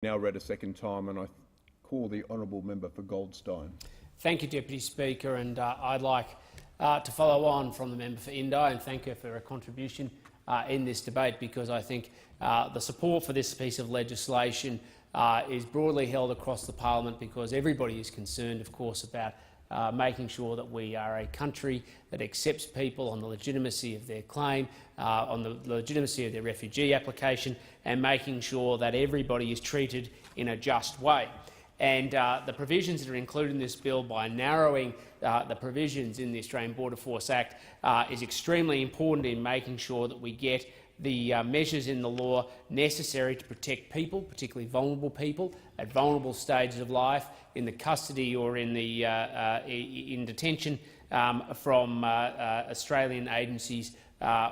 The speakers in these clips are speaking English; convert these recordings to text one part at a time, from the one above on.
Now read a second time, and I call the honourable member for Goldstein. Thank you, Deputy Speaker, and I'd like to follow on from the member for Indi and thank her for her contribution in this debate, because I think the support for this piece of legislation is broadly held across the parliament, because everybody is concerned, of course, about making sure that we are a country that accepts people on the legitimacy of their claim, on the legitimacy of their refugee application, and making sure that everybody is treated in a just way. And the provisions that are included in this bill, by narrowing the provisions in the Australian Border Force Act, is extremely important in making sure that we get the measures in the law necessary to protect people, particularly vulnerable people, at vulnerable stages of life, in the custody or in the in detention from Australian agencies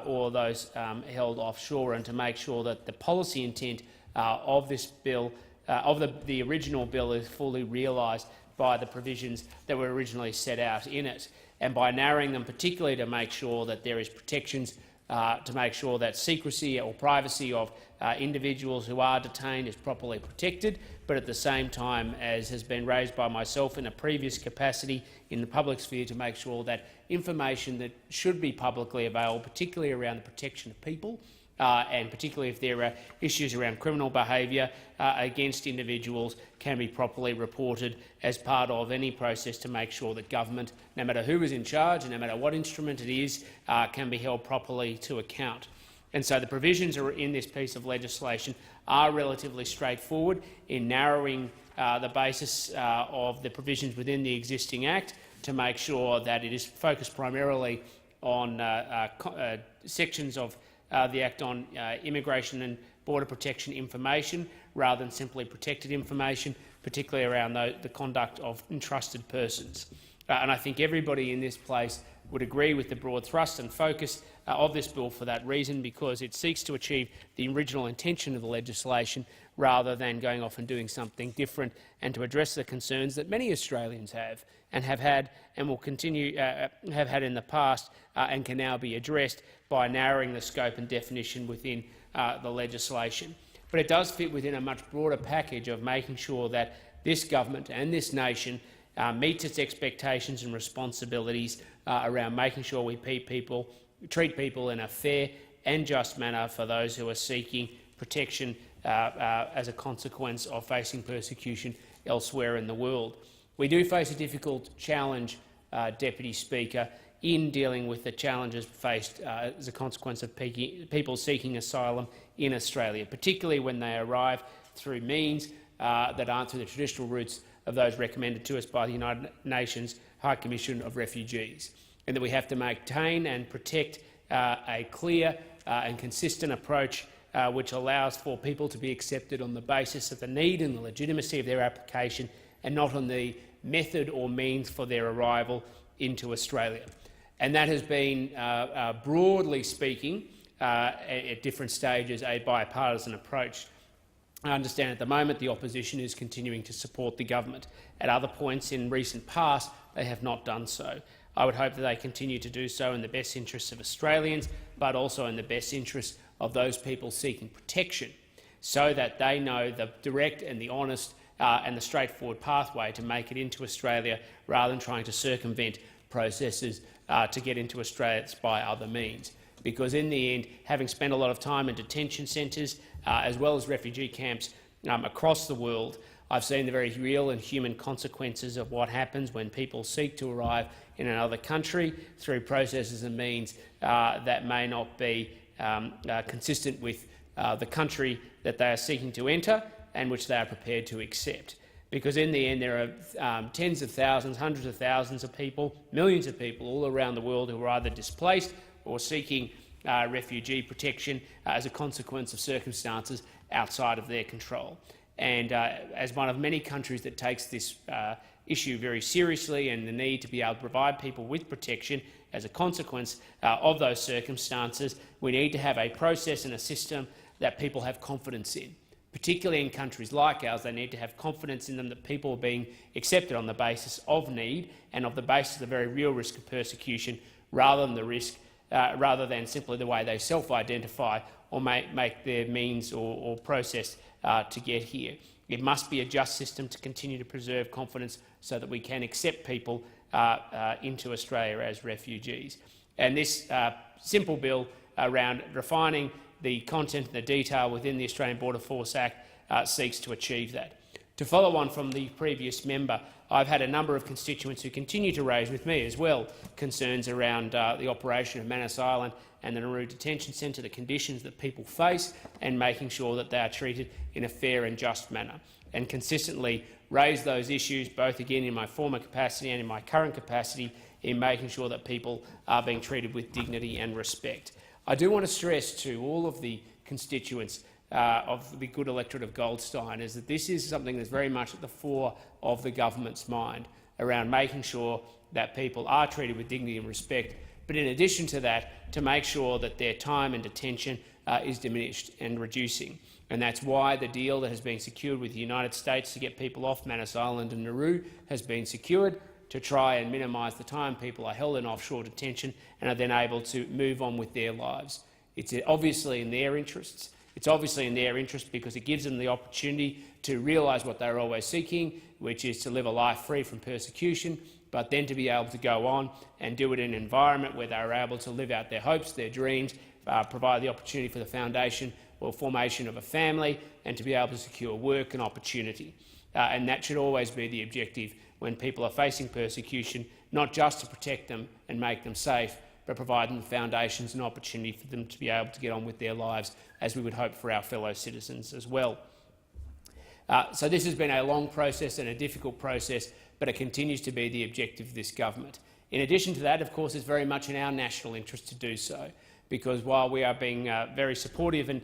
or those held offshore, and to make sure that the policy intent of this bill, of the original bill, is fully realised by the provisions that were originally set out in it, and by narrowing them particularly to make sure that there is protections to make sure that secrecy or privacy of individuals who are detained is properly protected, but at the same time, as has been raised by myself in a previous capacity in the public sphere, to make sure that information that should be publicly available, particularly around the protection of people, and particularly if there are issues around criminal behaviour against individuals, can be properly reported as part of any process to make sure that government, no matter who is in charge and no matter what instrument it is, can be held properly to account. And so the provisions in this piece of legislation are relatively straightforward in narrowing the basis of the provisions within the existing Act to make sure that it is focused primarily on sections of the Act on immigration and border protection information, rather than simply protected information, particularly around the conduct of entrusted persons. And I think everybody in this place would agree with the broad thrust and focus of this bill for that reason, because it seeks to achieve the original intention of the legislation rather than going off and doing something different, and to address the concerns that many Australians have and have had and will continue have had in the past and can now be addressed by narrowing the scope and definition within the legislation. But it does fit within a much broader package of making sure that this government and this nation meets its expectations and responsibilities around making sure we treat people in a fair and just manner for those who are seeking protection as a consequence of facing persecution elsewhere in the world. We do face a difficult challenge, Deputy Speaker, in dealing with the challenges faced as a consequence of people seeking asylum in Australia, particularly when they arrive through means that aren't through the traditional routes of those recommended to us by the United Nations High Commission of Refugees, and that we have to maintain and protect a clear and consistent approach which allows for people to be accepted on the basis of the need and the legitimacy of their application, and not on the method or means for their arrival into Australia. And that has been, broadly speaking, at different stages, a bipartisan approach. I understand at the moment the opposition is continuing to support the government. At other points in recent past, they have not done so. I would hope that they continue to do so in the best interests of Australians, but also in the best interests of those people seeking protection, so that they know the direct and the honest and the straightforward pathway to make it into Australia, rather than trying to circumvent processes to get into Australia by other means. Because in the end, having spent a lot of time in detention centres as well as refugee camps across the world, I've seen the very real and human consequences of what happens when people seek to arrive in another country through processes and means that may not be consistent with the country that they are seeking to enter and which they are prepared to accept. Because in the end, there are tens of thousands, hundreds of thousands of people, millions of people all around the world who are either displaced or seeking refugee protection as a consequence of circumstances outside of their control. And as one of many countries that takes this issue very seriously, and the need to be able to provide people with protection as a consequence of those circumstances, we need to have a process and a system that people have confidence in. Particularly in countries like ours, they need to have confidence in them that people are being accepted on the basis of need and of the basis of the very real risk of persecution, rather than simply the way they self-identify or make their means or process to get here. It must be a just system to continue to preserve confidence so that we can accept people into Australia as refugees. And this simple bill around refining the content and the detail within the Australian Border Force Act seeks to achieve that. To follow on from the previous member, I've had a number of constituents who continue to raise with me as well concerns around the operation of Manus Island and the Nauru Detention Centre, the conditions that people face, and making sure that they are treated in a fair and just manner, and consistently raise those issues, both again in my former capacity and in my current capacity, in making sure that people are being treated with dignity and respect. I do want to stress to all of the constituents of the good electorate of Goldstein is that this is something that's very much at the fore of the government's mind, around making sure that people are treated with dignity and respect, but in addition to that, to make sure that their time in detention is diminished and reducing. And that's why the deal that has been secured with the United States to get people off Manus Island and Nauru has been secured, to try and minimise the time people are held in offshore detention and are then able to move on with their lives. It's obviously in their interests. It's obviously in their interest because it gives them the opportunity to realise what they're always seeking, which is to live a life free from persecution, but then to be able to go on and do it in an environment where they're able to live out their hopes, their dreams, provide the opportunity for the foundation or formation of a family, and to be able to secure work and opportunity. And that should always be the objective when people are facing persecution, not just to protect them and make them safe, but provide them the foundations and opportunity for them to be able to get on with their lives, as we would hope for our fellow citizens as well. So this has been a long process and a difficult process, but it continues to be the objective of this government. In addition to that, of course, it's very much in our national interest to do so, because while we are being very supportive and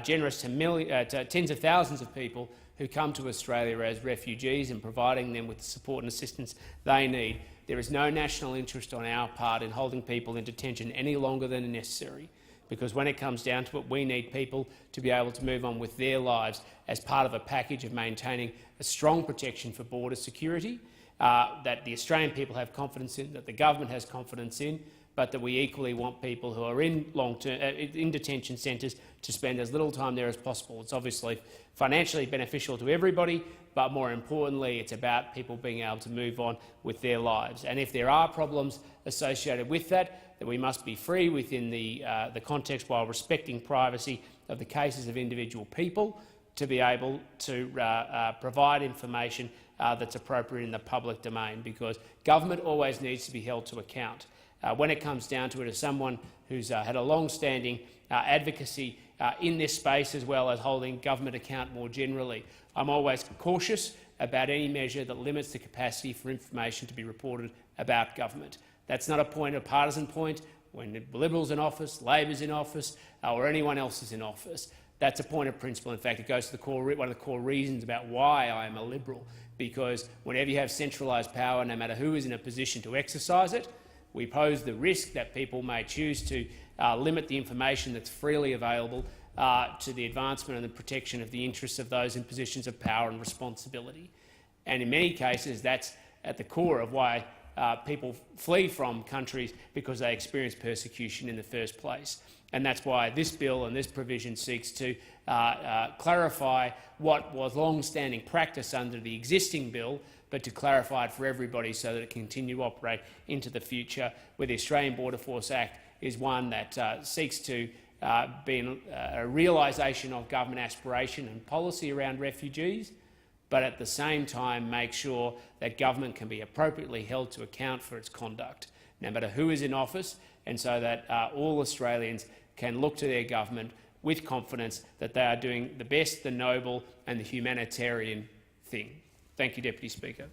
generous to tens of thousands of people who come to Australia as refugees and providing them with the support and assistance they need, there is no national interest on our part in holding people in detention any longer than necessary, because when it comes down to it, we need people to be able to move on with their lives as part of a package of maintaining a strong protection for border security, that the Australian people have confidence in, that the government has confidence in, but that we equally want people who are in long-term in detention centres to spend as little time there as possible. It's obviously financially beneficial to everybody, but more importantly, it's about people being able to move on with their lives. And if there are problems associated with that, that we must be free within the context, while respecting privacy of the cases of individual people, to be able to provide information that's appropriate in the public domain, because government always needs to be held to account. When it comes down to it, as someone who's had a long-standing advocacy in this space, as well as holding government account more generally, I'm always cautious about any measure that limits the capacity for information to be reported about government. That's not a partisan point when the Liberals in office, Labor's in office, or anyone else is in office. That's a point of principle. In fact, it goes to one of the core reasons about why I am a Liberal, because whenever you have centralised power, no matter who is in a position to exercise it, we pose the risk that people may choose to limit the information that's freely available to the advancement and the protection of the interests of those in positions of power and responsibility. And in many cases, that's at the core of why people flee from countries, because they experience persecution in the first place. And that's why this bill and this provision seeks to clarify what was long-standing practice under the existing bill, but to clarify it for everybody so that it can continue to operate into the future, where the Australian Border Force Act is one that seeks to be a realisation of government aspiration and policy around refugees, but at the same time make sure that government can be appropriately held to account for its conduct, no matter who is in office, and so that all Australians can look to their government with confidence that they are doing the best, the noble and the humanitarian thing. Thank you, Deputy Speaker.